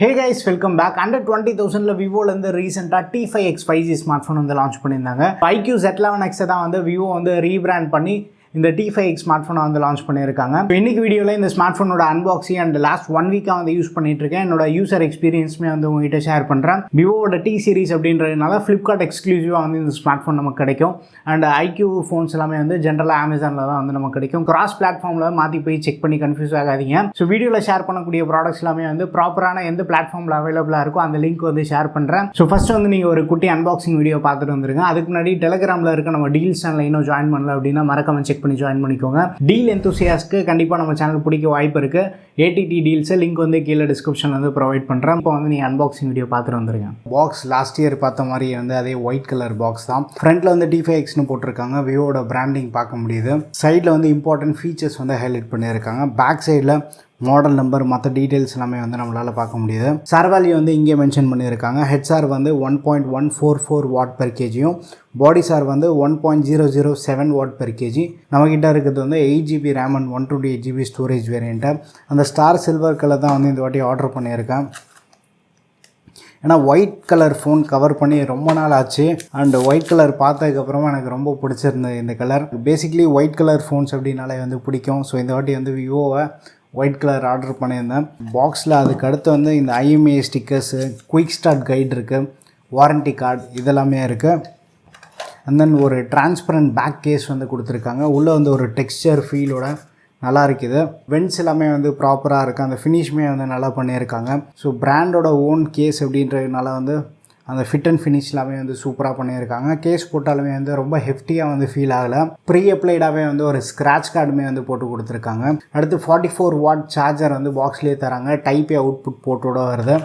Hey guys, welcome back. Under 20,000 விவோல இருந்து ரீசெண்டா T5X 5G smart phone வந்து லான்ச் பண்ணியிருந்தாங்க. IQ Z11X தான் வந்து விவோ வந்து ரீபிராண்ட் பண்ணி இந்த T5X ஸ்மார்ட் ஃபோனை வந்து லான்ச் பண்ணியிருக்காங்க. இன்னைக்கு வீடியோவில் இந்த ஸ்மார்ட் ஃபோனோட அன்பாக்சிங் அண்ட் லாஸ்ட் 1 வீக்காக வந்து யூஸ் பண்ணிட்டு இருக்கேன். என்னோட யூசர் எக்ஸ்பீரியன்ஸுமே வந்து உங்ககிட்ட ஷேர் பண்ணுறேன். விவோட T சீரிஸ் அப்படின்றதுனால ஃப்ளிப்கார்ட் எக்ஸ்க்ளூசிவாக வந்து இந்த ஸ்மார்ட் ஃபோன் நமக்கு கிடைக்கும். அண்ட் IQ ஃபோன்ஸ் எல்லாமே வந்து ஜென்ரலாக அமேசானில் தான் வந்து நமக்கு கிடைக்கும். கிராஸ் பிளாட்ஃபார்மில் மாற்றி போய் செக் பண்ணி கன்ஃபியூஸ் ஆகாதீங்க. ஸோ வீடியோவில் ஷேர் பண்ணக்கூடிய ப்ராடக்ட்ஸ் எல்லாமே வந்து ப்ராப்பரான எந்த பிளாட்ஃபார்மில் அவைலபிளாக இருக்கோ அந்த லிங்க் வந்து ஷேர் பண்ணுறேன். ஸோ ஃபஸ்ட்டு வந்து நீங்கள் ஒரு குட்டி அன்பாக்சிங் வீடியோ பார்த்துட்டு வந்துருங்க. அதுக்கு முன்னாடி டெலிகிராமில் இருக்க நம்ம டீல்ஸ் சேனலில் இன்னும் ஜாயின் பண்ணல அப்படின்னா மறக்காம செக் பண்ணி ஜாயின் பண்ணிக்கோங்க. டீல் எந்தூசியாஸ்க்கு கண்டிப்பாக நம்ம சேனல் பிடிக்க வாய்ப்பு இருக்குது. ஏடிடி டீல்ஸு லிங்க் வந்து கீழே டிஸ்கிரிப்ஷனில் வந்து ப்ரொவைட் பண்ணுறேன். இப்போ வந்து நீங்கள் அன்பாக்சிங் வீடியோ பார்த்துட்டு வந்துருங்க. பாக்ஸ் லாஸ்ட் இயர் பார்த்த மாதிரி வந்து அதே ஒயிட் கலர் பாக்ஸ் தான். ஃப்ரண்ட்டில் வந்து T5Xனு போட்டிருக்காங்க. விவோட பிராண்டிங் பார்க்க முடியுது. சைடில் வந்து இம்பார்ட்டன்ட் ஃபீச்சர்ஸ் வந்து ஹைலைட் பண்ணியிருக்காங்க. பேக் சைடில் மாடல் நம்பர் மற்ற டீட்டெயில்ஸ் எல்லாமே வந்து நம்மளால் பார்க்க முடியுது. சார் வேல்யூ வந்து இங்கே மென்ஷன் பண்ணியிருக்காங்க. ஹெட்சார் வந்து 1.144 வாட் பெர் கேஜியும் பாடி சார் வந்து 1.007 வாட் பெர் கேஜி. நம்மக்கிட்ட இருக்கிறது வந்து 8GB RAM and 128GB storage variant. அந்த ஸ்டார் சில்வர் கலர் தான் வந்து இந்த வாட்டி ஆர்டர் பண்ணியிருக்கேன். ஏன்னா ஒயிட் கலர் ஃபோன் கவர் பண்ணி ரொம்ப நாள் ஆச்சு. அண்ட் ஒயிட் கலர் பார்த்ததுக்கப்புறமா எனக்கு ரொம்ப பிடிச்சிருந்தது இந்த colour. Basically white colour phones அப்படின்னாலே வந்து பிடிக்கும். ஸோ இந்த வாட்டி வந்து விவோவை ஒயிட் கலர் ஆர்டர் பண்ணியிருந்தேன். பாக்ஸில் அதுக்கு அடுத்து வந்து இந்த IMEI stickers, quick start guide இருக்குது, வாரண்ட்டி கார்டு இதெல்லாமே இருக்குது. அண்ட் தென் ஒரு டிரான்ஸ்பரண்ட் பேக் கேஸ் வந்து கொடுத்துருக்காங்க. உள்ளே வந்து ஒரு டெக்ஸ்சர் ஃபீலோட நல்லா இருக்குது. வென்ட்ஸ் எல்லாமே வந்து ப்ராப்பராக இருக்குது. அந்த ஃபினிஷுமே வந்து நல்லா பண்ணியிருக்காங்க. ஸோ பிராண்டோட ஓன் கேஸ் அப்படின்றதுனால வந்து அந்த ஃபிட் அண்ட் ஃபினிஷ் எல்லாமே வந்து சூப்பராக பண்ணியிருக்காங்க. கேஸ் போட்டாலுமே வந்து ரொம்ப ஹெஃப்டியாக வந்து ஃபீல் ஆகலை. ப்ரீ அப்ளைடாகவே வந்து ஒரு ஸ்க்ராட்ச் கார்டுமே வந்து போட்டு கொடுத்துருக்காங்க. அடுத்து 44 வாட் சார்ஜர் வந்து பாக்ஸ்லேயே தராங்க. டைப் ஏ அவுட்புட் போர்ட்டோட வருது.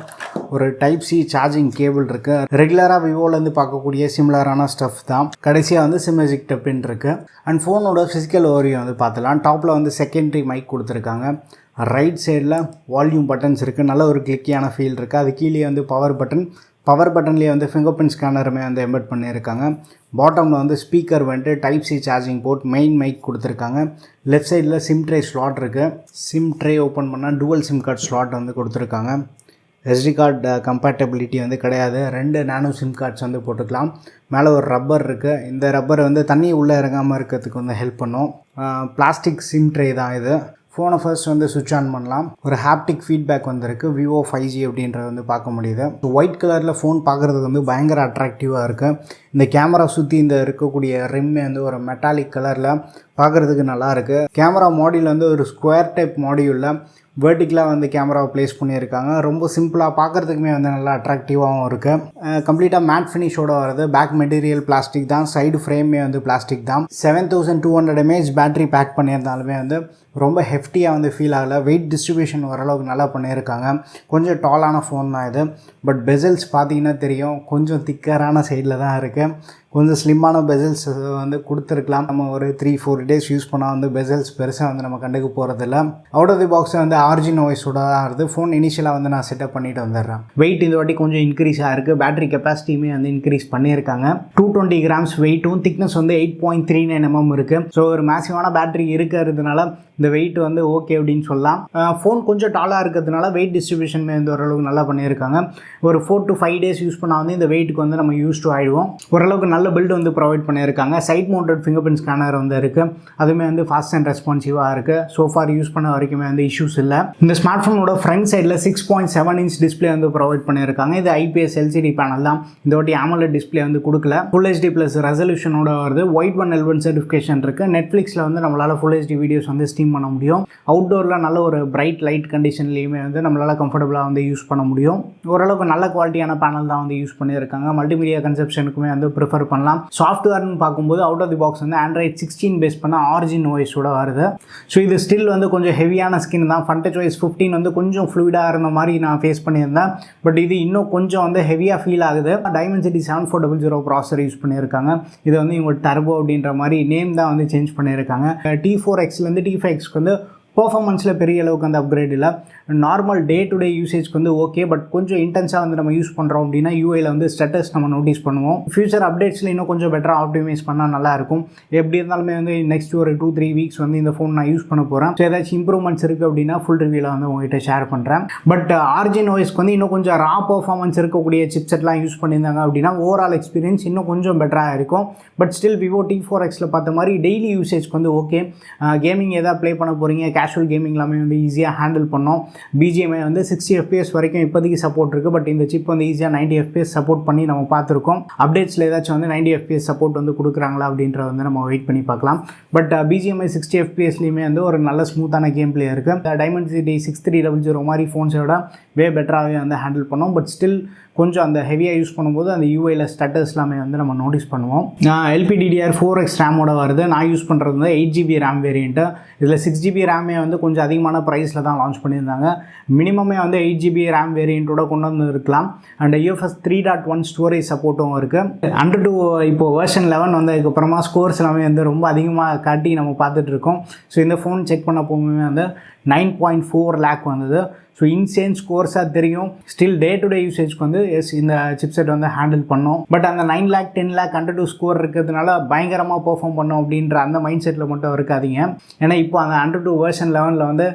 ஒரு டைப் சி சார்ஜிங் கேபிள் இருக்குது. ரெகுலராக விவோலேருந்து பார்க்கக்கூடிய சிமிலரான ஸ்டஃப் தான். கடைசியாக வந்து சிம் எஜெக்ட் பின் இருக்குது. அண்ட் ஃபோனோட ஃபிசிக்கல் ஓவர்வியூ வந்து பார்த்துலாம். டாப்பில் வந்து செகண்டரி மைக் கொடுத்துருக்காங்க. ரைட் சைடில் வால்யூம் பட்டன்ஸ் இருக்குது. நல்ல ஒரு கிளிக்கியான ஃபீல் இருக்குது. அது கீழே வந்து பவர் பட்டன்லேயே வந்து ஃபிங்கர் பிரிண்ட் ஸ்கேனருமே வந்து எம்பெட் பண்ணியிருக்காங்க. பாட்டமில் வந்து ஸ்பீக்கர் வந்துட்டு type C charging port, main mic கொடுத்துருக்காங்க. லெஃப்ட் சைடில் சிம் ட்ரே ஸ்லாட் இருக்குது. சிம் ட்ரே ஓப்பன் பண்ணால் டூவல் சிம் கார்டு ஸ்லாட் வந்து கொடுத்துருக்காங்க. SD கார்டு கம்பேட்டபிலிட்டி வந்து கிடையாது. 2 நானோ சிம் கார்ட்ஸ் வந்து போட்டுக்கலாம். மேலே ஒரு ரப்பர் இருக்குது. இந்த ரப்பர் வந்து தண்ணி உள்ளே இறங்காமல் இருக்கிறதுக்கு வந்து ஹெல்ப் பண்ணும். பிளாஸ்டிக் சிம் ட்ரே தான் இது. ஃபோனை ஃபர்ஸ்ட் வந்து சுவிட்ச் ஆன் பண்ணலாம். ஒரு ஹாப்டிக் ஃபீட்பேக் வந்திருக்கு. விவோ 5G அப்படின்றது வந்து பார்க்க முடியுது. ஒயிட் கலரில் ஃபோன் பார்க்குறதுக்கு வந்து பயங்கர அட்ராக்டிவாக இருக்குது. இந்த கேமரா சுற்றி இந்த இருக்கக்கூடிய ரிம்மே வந்து ஒரு மெட்டாலிக் கலரில் பார்க்குறதுக்கு நல்லாயிருக்கு. கேமரா மாடியூல் வந்து ஒரு ஸ்கொயர் டைப் மாடியூலில் வெர்டிக்கலாக வந்து கேமராவை ப்ளேஸ் பண்ணியிருக்காங்க. ரொம்ப சிம்பிளாக பார்க்குறதுக்குமே வந்து நல்லா அட்ராக்டிவாகவும் இருக்குது. கம்ப்ளீட்டாக மேட் ஃபினிஷோட வருது. பேக் மெட்டீரியல் பிளாஸ்டிக் தான். சைடு ஃப்ரேமே வந்து பிளாஸ்டிக் தான். 7200 mAh பேட்டரி பேக் பண்ணியிருந்தாலுமே வந்து ரொம்ப ஹெஃப்டியாக வந்து ஃபீல் ஆகலை. வெயிட் டிஸ்ட்ரிபியூஷன் ஓரளவுக்கு நல்லா பண்ணியிருக்காங்க. கொஞ்சம் டாலான ஃபோன் தான் இது. பட் பெசல்ஸ் பார்த்தீங்கன்னா தெரியும், கொஞ்சம் திக்கரான சைடில் தான் இருக்குது. கொஞ்சம் ஸ்லிம்மான பெசல்ஸ் வந்து கொடுத்துருக்கலாம். நம்ம ஒரு 3-4 டேஸ் யூஸ் பண்ணால் வந்து பெசல்ஸ் பெருசாக வந்து நம்ம கண்டுக்க போகிறதில்ல. அவுட் ஆஃப் தி பாக்ஸ் வந்து ஆர்ஜின் ஓஎஸோட தான் இருக்குது. ஃபோன் இனிஷியலாக வந்து நான் செட்டப் பண்ணிட்டு வந்துடுறேன். வெயிட் இந்த வாட்டி கொஞ்சம் இன்க்ரீஸ் ஆகிருக்கு. பேட்டரி கெப்பாசிட்டியுமே வந்து இன்க்ரீஸ் பண்ணியிருக்காங்க. 220 grams வெயிட்டும், திக்னஸ் வந்து 8.39 mm இருக்குது. ஸோ ஒரு மேசிவான பேட்டரி இருக்கிறதுனால இந்த வெயிட் வந்து ஓகே அப்படின்னு சொல்லலாம். ஃபோன் கொஞ்சம் டாலாக இருக்கிறதுனால வெயிட் டிஸ்ட்ரிபியூஷனுமே வந்து ஓரளவுக்கு நல்லா பண்ணியிருக்காங்க. ஒரு 4 to 5 days யூஸ் பண்ணால் வந்து இந்த வெயிட்டுக்கு வந்து நம்ம யூஸ் டு ஆகிடுவோம். ஓரளவுக்கு நல்ல பில்டு வந்து ப்ரொவைட் பண்ணியிருக்காங்க. Side mounted fingerprint scanner வந்து இருக்குது. அதுவுமே வந்து ஃபாஸ்ட் அண்ட் ரெஸ்பான்சிவாக இருக்குது. சோஃபார் யூஸ் பண்ண வரைக்குமே வந்து இஷ்யூஸ் இல்லை. இந்த ஸ்மார்ட் ஃபோனோட ஃப்ரண்ட் சைடில் 6.7 inch டிஸ்பிளே வந்து ப்ரொவைட் பண்ணியிருக்காங்க. இது IPS LCD பேனல் தான். இந்த வாட்டி AMOLED டிஸ்பிளே வந்து கொடுக்கல. Full HD + ரெசல்யூஷனோட வருது. White 1L1 சர்டிஃபிகேஷன் இருக்குது. நெட்ஃப்ளிக்ஸில் வந்து நம்மளால் Full HD வீடியோஸ் வந்து ஸ்ட்ரீம் பண்ண முடியும். அவுட்டோரில் நல்ல ஒரு பிரைட் லைட் கண்டிஷன்லேயுமே வந்து நம்மளால் கம்ஃபர்டபுளாக வந்து யூஸ் பண்ண முடியும். ஓரளவுக்கு நல்ல குவாலிட்டியான பேனல் தான் வந்து யூஸ் பண்ணியிருக்காங்க. மல்டிமீடியா கன்செப்ஷனுக்குமே வந்து ப்ரிஃபர் பண்ணலாம். சாஃப்ட்வேர்னு பார்க்கும்போது அவுட் ஆஃப் தி பாக்ஸ் வந்து Android 16 பேஸ் பண்ண ஆர்ஜின் ஓஎஸோட வருது. ஸோ இது ஸ்டில் வந்து கொஞ்சம் ஹெவியான ஸ்கின் தான். FrontTouchWiz 15 வந்து கொஞ்சம் ஃப்ளூயிடாக இருந்த மாதிரி நான் ஃபேஸ் பண்ணியிருந்தேன். பட் இது இன்னும் கொஞ்சம் வந்து ஹெவியாக ஃபீல் ஆகுது. Dimensity 7400 ப்ராசர் யூஸ் பண்ணியிருக்காங்க. இது வந்து இவங்க டர்போ அப்படின்ற மாதிரி நேம் தான் வந்து சேஞ்ச் பண்ணியிருக்காங்க. T4Xலேருந்து T5Xக்கு வந்து பெர்ஃபார்மன்ஸில் பெரிய அளவுக்கு அந்த அப்கிரேட் இல்லை. நார்மல் டே டு டே யூசேஜ்க்கு வந்து ஓகே. பட் கொஞ்சம் இன்டென்ஸாக வந்து நம்ம யூஸ் பண்ணுறோம் அப்படின்னா யூஐயில் வந்து ஸ்டேட்டஸ் நம்ம நோட்டீஸ் பண்ணுவோம். ஃபியூச்சர் அப்டேட்ஸில் இன்னும் கொஞ்சம் பெட்டராக ஆப்டிமைஸ் பண்ணால் நல்லாயிருக்கும். எப்படி இருந்தாலுமே வந்து நெக்ஸ்ட் ஒரு 2-3 வீக்ஸ் வந்து இந்த ஃபோன் நான் யூஸ் பண்ண போகிறேன். ஸோ ஏதாச்சும் இம்ப்ரூவ்மெண்ட்ஸ் இருக்குது அப்படின்னா ஃபுல் ரிவ்யூவில் வந்து உங்கள்கிட்ட ஷேர் பண்ணுறேன். பட் ஆர்ஜின் ஓஎஸ்க்கு வந்து இன்னும் கொஞ்சம் ரா பர்ஃபார்மன்ஸ் இருக்கக்கூடிய சிப்செட்லாம் யூஸ் பண்ணியிருந்தாங்க அப்படின்னா ஓவரால் எக்ஸ்பீரியன்ஸ் இன்னும் கொஞ்சம் பெட்டராக இருக்கும். பட் ஸ்டில் விவோ T4Xல பார்த்த மாதிரி டெய்லி யூசேஜ்க்கு வந்து ஓகே. கேமிங் எதாவது ப்ளே பண்ண போகிறீங்க, கேஷுவல் கேமிங் எல்லாமே வந்து ஈஸியாக ஹேண்டில் பண்ணோம். BGMI வந்து 60 FPS வரைக்கும் இப்போதைக்கு சப்போர்ட் இருக்குது. பட் இந்த சிப் வந்து ஈஸியாக 90 FPS சப்போர்ட் பண்ணி நம்ம பார்த்துருக்கோம். அப்டேட்ஸில் ஏதாச்சும் வந்து 90 FPS சப்போர்ட் வந்து கொடுக்குறாங்களா அப்படின்றத வந்து நம்ம வெயிட் பண்ணி பார்க்கலாம். பட் BGMI 60 FPSலேயுமே வந்து ஒரு நல்ல ஸ்மூத்தான கேம் பிளே இருக்குது. Dimensity 6300 மாதிரி ஃபோன்ஸோட வே பெட்டராகவே வந்து ஹேண்டில் பண்ணோம். பட் ஸ்டில் கொஞ்சம் அந்த ஹெவியாக யூஸ் பண்ணும்போது அந்த யூஐயில் ஸ்டட்டர்ஸ் எல்லாமே வந்து நம்ம நோட்டீஸ் பண்ணுவோம். LPDDR4X ரேமோட வருது. நான் யூஸ் பண்ணுறது வந்து 8GB ரேம் வேரியண்ட்டு. இதில் 6GB ரேமே வந்து கொஞ்சம் அதிகமான ப்ரைஸில் தான் லான்ச் பண்ணியிருந்தாங்க. மினிமமே வந்து 8GB ரேம் வேரியண்ட்டோட கொண்டு வந்து இருக்கலாம். அண்ட் UFS 3.1 ஸ்டோரேஜ் சப்போர்ட்டும் இருக்குது. Antutu இப்போது வெர்ஷன் 11 வந்ததுக்கப்புறமா ஸ்கோர்ஸ் எல்லாமே வந்து ரொம்ப அதிகமாக காட்டி நம்ம பார்த்துட்டு இருக்கோம். ஸோ இந்த ஃபோன் செக் பண்ண போகும்போது வந்து 9.4 lakh வந்தது. ஸோ இன்சேன் ஸ்கோர்ஸாக தெரியும். ஸ்டில் டே டு டே யூசேஜ்க்கு வந்து இந்த சிப்செட் வந்து ஹேண்டில் பண்ணோம். பட் அந்த 9 lakh 10 lakh Antutu ஸ்கோர் இருக்கிறதுனால பயங்கரமாக பெர்ஃபார்ம் பண்ணோம் அப்படின்ற அந்த மைண்ட் செட்டில் மட்டும் இருக்காதீங்க. ஏன்னா இப்போ அந்த Antutu வெர்ஷன் 11 வந்து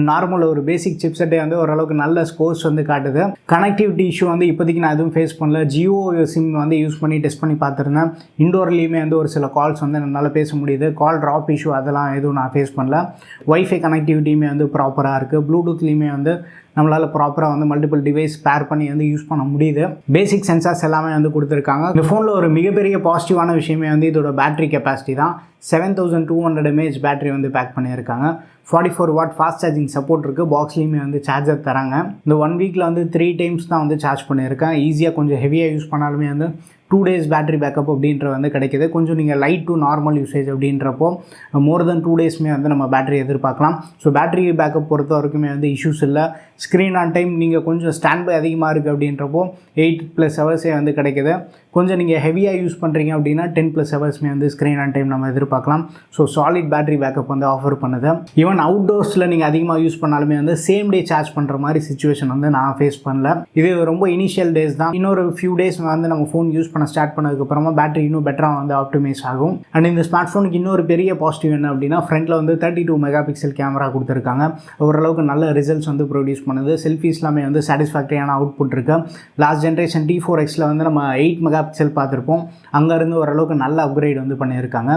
நார்மல் ஒரு பேசிக் சிப்செட்டே வந்து ஓரளவுக்கு நல்ல ஸ்கோர்ஸ் வந்து காட்டுது. கனெக்டிவிட்டி இஷ்யூ வந்து இப்போதைக்கு நான் எதுவும் ஃபேஸ் பண்ணல. ஜியோ சிம் வந்து யூஸ் பண்ணி டெஸ்ட் பண்ணி பார்த்துருந்தேன். இண்டோர்லேயுமே வந்து ஒரு சில கால்ஸ் வந்து என்னால் பேச முடியுது. கால் ட்ராப் இஷ்யூ அதெல்லாம் எதுவும் நான் ஃபேஸ் பண்ணல. வைஃபை கனெக்டிவிட்டியுமே வந்து ப்ராப்பராக இருக்குது. ப்ளூடூத்லேயுமே வந்து நம்மளால் ப்ராப்பராக வந்து மல்டிபிள் டிவைஸ் பேர் பண்ணி வந்து யூஸ் பண்ண முடியுது. பேசிக் சென்சார்ஸ் எல்லாமே வந்து கொடுத்துருக்காங்க. இந்த ஃபோனில் ஒரு மிகப்பெரிய பாசிட்டிவான விஷயமே வந்து இதோட பேட்டரி கெப்பாசிட்டி தான். 7200 mAh பேட்டரி வந்து பேக் பண்ணியிருக்காங்க. 44 watt ஃபாஸ்ட் சார்ஜிங் சப்போர்ட் இருக்குது. பாக்ஸ்லேயுமே வந்து சார்ஜர் தராங்க. இந்த 1 வீக்கில் வந்து 3 times தான் வந்து சார்ஜ் பண்ணியிருக்கேன். ஈஸியாக கொஞ்சம் ஹெவியாக யூஸ் பண்ணாலுமே வந்து 2 days பேட்டரி பேக்கப் அப்படின்ற வந்து கிடைக்கிது. கொஞ்சம் நீங்கள் லைட் டு நார்மல் யூசேஜ் அப்படின்றப்போ மோர் தென் 2 daysமே வந்து நம்ம பேட்டரி எதிர்பார்க்கலாம். ஸோ பேட்டரி பேக்கப் பொறுத்த வரைக்குமே வந்து இஷ்யூஸ் இல்லை. ஸ்க்ரீன் ஆன் டைம் நீங்கள் கொஞ்சம் ஸ்டாண்ட் பை அதிகமாக இருக்குது அப்படின்றப்போ 8+ hours வந்து கிடைக்கிது. கொஞ்சம் நீங்கள் ஹெவியாக யூஸ் பண்ணுறீங்க அப்படின்னா 10+ hours வந்து ஸ்க்ரீன் ஆன் டைம் நம்ம எதிர்பார்க்கலாம். ஸோ சாலிட் பேட்டரி பேக்கப் வந்து ஆஃபர் பண்ணுது. ஈவன் அவுட்டோர்ஸில் நீங்கள் அதிகமாக யூஸ் பண்ணாலுமே வந்து சேம் டே சார்ஜ் பண்ணுற மாதிரி சிச்சுவேஷன் வந்து நான் ஃபேஸ் பண்ணல. இது ரொம்ப இனிஷியல் டேஸ் தான். இன்னொரு ஃபியூ டேஸ் வந்து நம்ம ஃபோன் யூஸ் பண்ண ஸ்டார்ட் பண்ணதுக்கப்புறமா பேட்டரி இன்னும் பெட்டராக வந்து ஆப்டிமைஸ் ஆகும். அண்ட் இந்த ஸ்மார்ட் ஃபோனுக்கு இன்னொரு பெரிய பாசிட்டிவ் என்ன அப்படின்னா ஃப்ரண்ட்டில் வந்து 32 மெகாபிக்சல் கேமரா கொடுத்துருக்காங்க. ஓரளவுக்கு நல்ல ரிசல்ட்ஸ் வந்து ப்ரொடியூஸ் பண்ணுது. செல்ஃபிஸ் எல்லாமே வந்து சாட்டிஸ்ஃபேக்டரியான அவுட்புட் இருக்குது. லாஸ்ட் ஜென்ரேஷன் T4Xல வந்து நம்ம 8 மெகாபிக்சல் பார்த்துருப்போம். அங்கேருந்து ஓரளவுக்கு நல்ல அப்கிரேட் வந்து பண்ணியிருக்காங்க.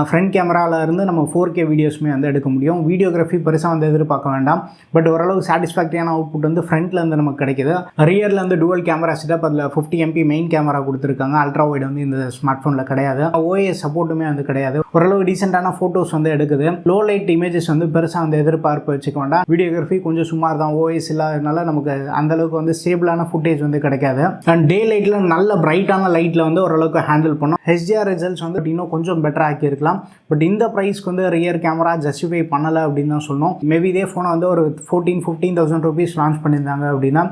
ஃப்ரண்ட் கேமராவிலேருந்து நம்ம 4K வீடியோஸுமே வந்து எடுக்க முடியும். வீடியோகிராஃபி பெருசாக வந்து எதிர்பார்க்க வேண்டாம். பட் ஓரளவுக்கு சாட்டிஸ்ஃபேக்டரியான அவுட்புட் வந்து ஃப்ரண்ட்லேருந்து நமக்கு கிடைக்கிது. ரியரில் வந்து டுவல் கேமரா செட்டப், அதில் 50 MP மெயின் கேமரா கொடுத்துருக்காங்க. அல்ட்ரா வைட் வந்து இந்த ஸ்மார்ட் ஃபோனில் கிடையாது. OIS சப்போர்ட்டுமே வந்து கிடையாது. ஓரளவு டீசெண்டான ஃபோட்டோஸ் வந்து எடுக்குது. லோ லைட் இமேஜஸ் வந்து பெருசாக வந்து எதிர்பார்ப்பு வச்சுக்க வேண்டாம். வீடியோகிராஃபி கொஞ்சம் சுமார் தான். OIS இல்லாததுனால நமக்கு அந்தளவுக்கு வந்து ஸ்டேபிளான ஃபுட்டேஜ் வந்து கிடைக்காது. அண்ட் டே லைட்டில் நல்ல பிரைட்டான லைட்டில் வந்து ஓரளவுக்கு ஹேண்டில் பண்ணும். HDR ரிசல்ட்ஸ் வந்து இன்னும் கொஞ்சம் பெட்டராக ஆக்கியிருக்கலாம். பட் இந்த ப்ரைஸ்க்கு வந்து ரியர் கேமரா ஜஸ்டிஃபை பண்ணலை அப்படின்னு தான் சொல்லணும். மேபி இதே ஃபோனை வந்து ஒரு 14,000-15,000 rupees லான்ச் பண்ணியிருந்தாங்க அப்படின்னா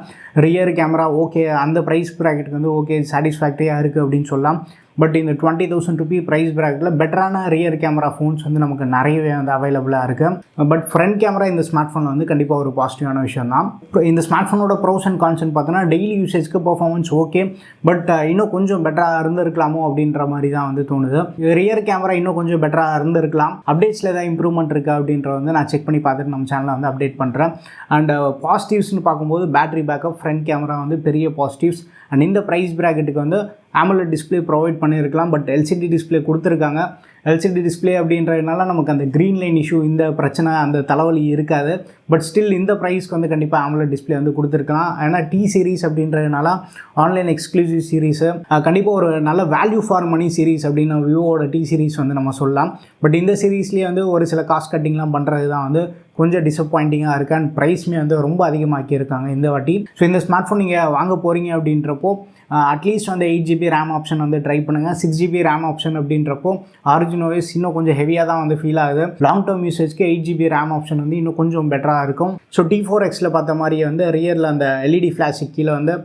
ரியர் கேமரா ஓகே, அந்த ப்ரைஸ் ப்ராக்கெட்டுக்கு வந்து ஓகே சாட்டிஸ்ஃபேக்டரியாக இருக்குது அப்படின்னு சொல்லலாம். பட் இந்த 20,000 rupee ப்ரைஸ் ப்ராக்கெட்டில் பெட்டரான ரியர் கேமரா ஃபோன்ஸ் வந்து நமக்கு நிறையவே வந்து அவைலபிளாக இருக்குது. பட் ஃப்ரண்ட் கேமரா இந்த ஸ்மார்ட் ஃபோன் வந்து கண்டிப்பாக ஒரு பாசிட்டிவான விஷயம் தான். இந்த ஸ்மார்ட் ஃபோனோட ப்ரோஸ் அண்ட் கான்ஸ் பார்த்தோன்னா டெய்லி யூசேஜ்க்கு பர்ஃபார்மன்ஸ் ஓகே, பட் இன்னும் கொஞ்சம் பெட்டராக இருந்திருக்கலாமோ அப்படின்ற மாதிரி தான் வந்து தோணுது. ரியர் கேமரா இன்னும் கொஞ்சம் பெட்டராக இருந்திருக்கலாம். அப்டேட்ஸில் ஏதாவது இம்ப்ரூவ்மெண்ட் இருக்குது அப்படின்ற வந்து நான் செக் பண்ணி பார்த்துட்டு நம்ம சேனலில் வந்து அப்டேட் பண்ணுறேன். அண்ட் பாசிட்டிவ்ஸ்னு பார்க்கும்போது பேட்டரி பேக்கப், ஃப்ரண்ட் கேமரா வந்து பெரிய பாசிட்டிவ்ஸ். அண்ட் இந்த ப்ரைஸ் ப்ராக்கெட்டுக்கு வந்து AMOLED டிஸ்பிளே ப்ரொவைட் பண்ணியிருக்கலாம். பட் LCD டிஸ்பிளே கொடுத்துருக்காங்க. LCD டிஸ்பிளே அப்படின்றதுனால நமக்கு அந்த க்ரீன் லைன் இஷ்யூ, இந்த பிரச்சனை, அந்த தலைவலி இருக்காது. பட் ஸ்டில் இந்த ப்ரைஸ்க்கு வந்து கண்டிப்பாக AMOLED டிஸ்பிளே வந்து கொடுத்துருக்கலாம். ஏன்னா T சீரிஸ் அப்படின்றதுனால ஆன்லைன் எக்ஸ்க்ளூசிவ் சீரிஸு கண்டிப்பாக ஒரு நல்ல வேல்யூ ஃபார் மணி சீரிஸ் அப்படின்னு விவோவோட T சீரிஸ் வந்து நம்ம சொல்லலாம். பட் இந்த சீரீஸ்லேயே வந்து ஒரு சில காஸ்ட் கட்டிங்லாம் பண்ணுறது தான் வந்து கொஞ்சம் டிசப்பாயிண்டிங்காக இருக்குது. அண்ட் ப்ரைஸ்மே வந்து ரொம்ப அதிகமாக்கியிருக்காங்க இந்த வாட்டி. ஸோ இந்த ஸ்மார்ட் ஃபோன் நீங்கள் வாங்க போகிறீங்க அப்படின்றப்போ அட்லீஸ்ட் வந்து 8GB ரேம் ஆப்ஷன் வந்து ட்ரை பண்ணுங்கள். 6GB ரேம் ஆப்ஷன் அப்படின்றப்போ ஆரிஜின் OS இன்னும் கொஞ்சம் ஹெவியாக தான் வந்து ஃபீல் ஆகுது. லாங் டேர்ம் யூசேஜ்க்கு 8GB ரேம் ஆப்ஷன் வந்து இன்னும் கொஞ்சம் பெட்டராக இருக்கும். ஸோ T4Xல பார்த்த மாதிரியே வந்து ரியரில் அந்த LED ஃப்ளாஷுக்கு கீழே வந்து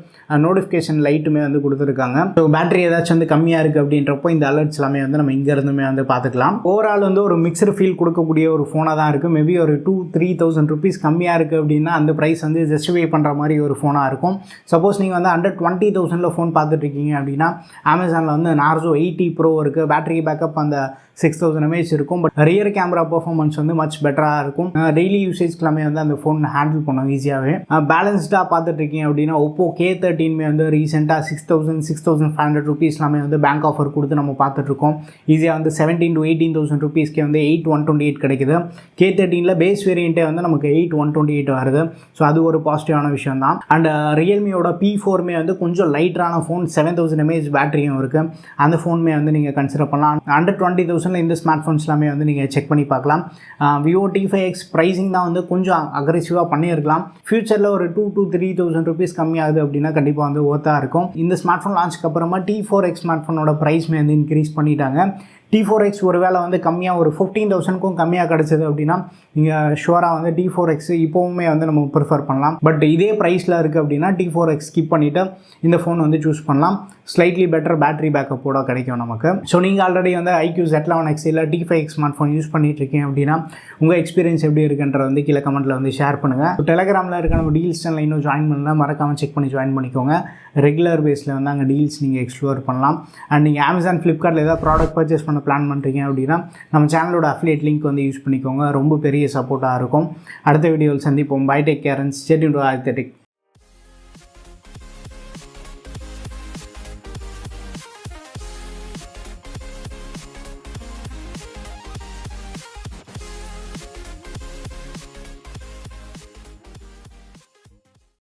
நோட்டிஃபிகேஷன் லைட்டுமே வந்து கொடுத்துருக்காங்க. ஸோ பேட்டரி ஏதாச்சும் வந்து கம்மியாக இருக்குது அப்படின்றப்போ இந்த அலர்ட்ஸ் எல்லாமே வந்து நம்ம இங்கே இருந்துமே வந்து பார்த்துக்கலாம். ஓவரால் வந்து ஒரு மிக்சர் ஃபீல் கொடுக்கக்கூடிய ஒரு ஃபோனாக தான் இருக்குது. மேபி ஒரு 2 2,000-3,000 கம்மியாக இருக்குது அப்படின்னா அந்த ப்ரைஸ் வந்து ஜஸ்டிஃபை பண்ணுற மாதிரி ஒரு ஃபோனாக இருக்கும். சப்போஸ் நீங்கள் வந்து அண்டர் 20,000 ஃபோன் பார்த்துட்ருக்கீங்க அப்படின்னா அமேசானில் வந்து நார்சோ 80 ப்ரோ இருக்குது. பேட்டரி பேக்கப் அந்த 6,000 mAh இருக்கும். பட் ரியர் கேமரா பர்ஃபார்மன்ஸ் வந்து மச் பெட்டராக இருக்கும். டெய்லி யூசேஜ்க்குலாமே வந்து அந்த ஃபோன் ஹேண்டில் பண்ணும் ஈஸியாகவே. பேலன்ஸ்டாக பார்த்துட்ருக்கீங்க அப்படின்னா ஒப்போ K13 வந்து ரீசெண்டாக 6,000-6,500 ருபீஸ்லாமே வந்து பேங்க் ஆஃபர் கொடுத்து நம்ம பார்த்துட்ருக்கோம். ஈஸியாக வந்து 17,000-18,000 ருபீஸ்க்கே வந்து 8,128 கிடைக்குது. K13 பேஸ் வேரியண்ட்டே வந்து நமக்கு 8,128 வருது. ஸோ அது ஒரு பாசிட்டிவான விஷயம் தான். அண்ட் ரியல்மியோட P4 வந்து கொஞ்சம் லைட்டரான ஃபோன், 7,000 mAh பேட்டரியும் இருக்குது. அந்த ஃபோனுமே வந்து நீங்கள் கன்சிடர் பண்ணலாம். அண்டர் 20,000 இந்த ஸ்மார்ட் ஃபோன்ஸ் எல்லாமே வந்து நீங்கள் செக் பண்ணி பார்க்கலாம். விவோ T5X ப்ரைஸிங் தான் வந்து கொஞ்சம் அக்ரெசிவாக பண்ணியிருக்கலாம். ஃபியூச்சரில் ஒரு 2,000-3,000 ருபீஸ் கம்மியாகுது அப்படின்னா கண்டிப்பாக வந்து ஒர்த்தாக இருக்கும். இந்த ஸ்மார்ட் ஃபோன் லான்ச்சுக்கு அப்புறமா T4X ஸ்மார்ட் ஃபோனோட ப்ரைஸ்மே வந்து இன்க்ரீஸ் பண்ணிட்டாங்க. T4X ஒரு வேளை வந்து கம்மியாக ஒரு 15,000க்கும் கம்மியாக கிடச்சிது அப்படின்னா நீங்கள் ஷுவராக வந்து T4X இப்போவுமே வந்து நம்ம ப்ரிஃபர் பண்ணலாம். பட் இதே ப்ரைஸில் இருக்குது அப்படின்னா T4X ஸ்கிப் பண்ணிவிட்டு இந்த ஃபோன் வந்து சூஸ் பண்ணலாம். ஸ்லைட்லி பெட்டர் பேட்டரி பேக்கப்போட கிடைக்கும் நமக்கு. ஸோ நீங்கள் ஆல்ரெடி வந்து iQ Z11X இல்லை T5X ஸ்மார்ட் ஃபோன் யூஸ் பண்ணிட்டுருக்கீங்க அப்படின்னா உங்கள் எக்ஸ்பீரியன்ஸ் எப்படி இருக்குன்றத வந்து கீழே கமெண்ட்டில் வந்து ஷேர் பண்ணுங்கள். ஸோ டெலகிராமில் இருக்க நம்ம டீல்ஸ் சேனல் இன்னும் ஜாயின் பண்ணலாம், மறக்காமல் செக் பண்ணி ஜாயின் பண்ணிக்கோங்க. ரெகுலர் பேஸில் வந்து அங்கே டீல்ஸ் நீங்கள் எக்ஸ்ப்ளோர் பண்ணலாம். அண்ட் நீங்கள் Amazon, Flipkartல ஏதாவது ப்ராடக்ட் பர்ச்சேஸ் பண்ண பிளான் பண்ணுறீங்க அப்படின்னா நம்ம சேனலோட அஃபிலியேட் லிங்க் வந்து யூஸ் பண்ணிக்கோங்க. ரொம்ப பெரிய சப்போர்ட்டாக இருக்கும். அடுத்த வீடியோவில் சந்திப்போம். Bye, take care and stay tuned with Aditya tech.